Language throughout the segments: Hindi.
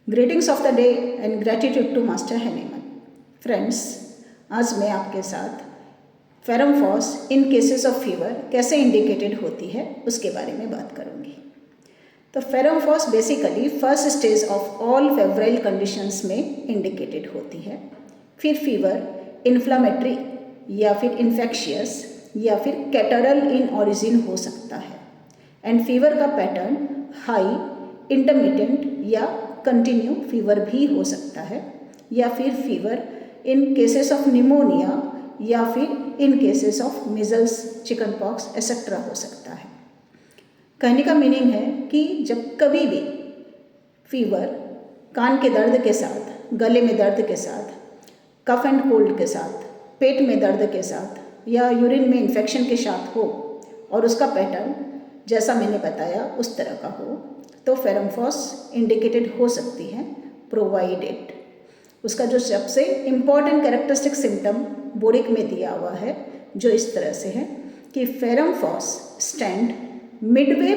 Greetings of the day and gratitude to master Hahnemann. Friends, आज मैं आपके साथ ferrum phos in cases of fever कैसे इंडिकेटेड होती है उसके बारे में बात करूंगी। तो ferrum phos basically first stage of all febrile conditions में इंडिकेटेड होती है। फिर फीवर इन्फ्लामेटरी या फिर इन्फेक्शियस या फिर कैटरल इन ओरिजिन हो सकता है। एंड फीवर का पैटर्न हाई, इंटरमिटेंट या कंटिन्यू फीवर भी हो सकता है, या फिर fever in cases of pneumonia या फिर in cases of measles, chicken pox etcetera हो सकता है। कहने का मीनिंग है कि जब कभी भी फीवर कान के दर्द के साथ, गले में दर्द के साथ, कफ एंड कोल्ड के साथ, पेट में दर्द के साथ या यूरिन में इन्फेक्शन के साथ हो और उसका पैटर्न जैसा मैंने बताया उस तरह का हो, तो फेरमफॉस इंडिकेटेड हो सकती है, प्रोवाइडेड उसका जो सबसे इम्पॉर्टेंट कैरेक्टरिस्टिक सिम्टम बोरिक में दिया हुआ है, जो इस तरह से है कि ferrum phos stand midway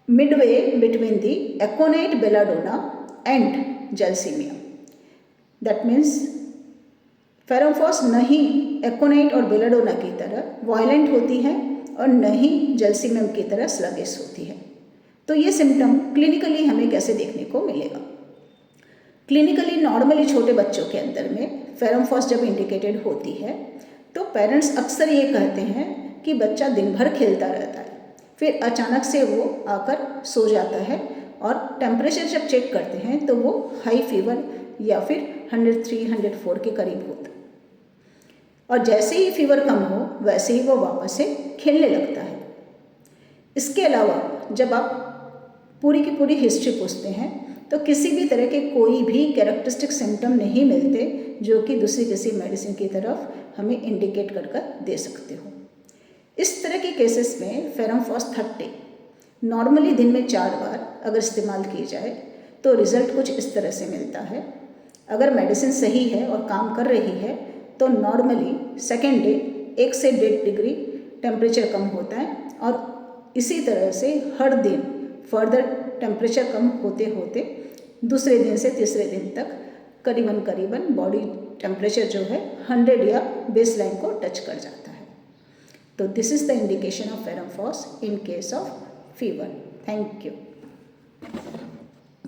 between the aconite belladonna and gelsemium. That means ferrum phos न ही एकोनाइट और बेलाडोना की तरह वायलेंट होती है और न ही जेल्सीमियम की तरह स्लगिश होती है। तो ये सिम्टम क्लिनिकली हमें कैसे देखने को मिलेगा? क्लिनिकली नॉर्मली छोटे बच्चों के अंदर में फेरमफॉस जब इंडिकेटेड होती है तो पेरेंट्स अक्सर ये कहते हैं कि बच्चा दिन भर खेलता रहता है, फिर अचानक से वो आकर सो जाता है और टेम्परेचर जब चेक करते हैं तो वो हाई फीवर या फिर 103-104 के करीब होता है, और जैसे ही फीवर कम हो वैसे ही वो वापस से खेलने लगता है। इसके अलावा जब आप पूरी की पूरी हिस्ट्री पूछते हैं तो किसी भी तरह के कोई भी कैरेक्टरिस्टिक सिम्टम नहीं मिलते जो कि दूसरी किसी मेडिसिन की तरफ हमें इंडिकेट कर दे सकते हो। इस तरह के केसेस में फेरमफॉस 30 नॉर्मली दिन में 4 बार अगर इस्तेमाल की जाए तो रिज़ल्ट कुछ इस तरह से मिलता है। अगर मेडिसिन सही है और काम कर रही है तो नॉर्मली सेकेंड डे 1 से 1.5 डिग्री टेम्परेचर कम होता है, और इसी तरह से हर दिन फर्दर टेम्परेचर कम होते होते दूसरे दिन से तीसरे दिन तक करीबन बॉडी टेम्परेचर जो है 100 या बेस लाइन को टच कर जाता है। तो this is the indication of ferrum phos in case of fever. Thank you.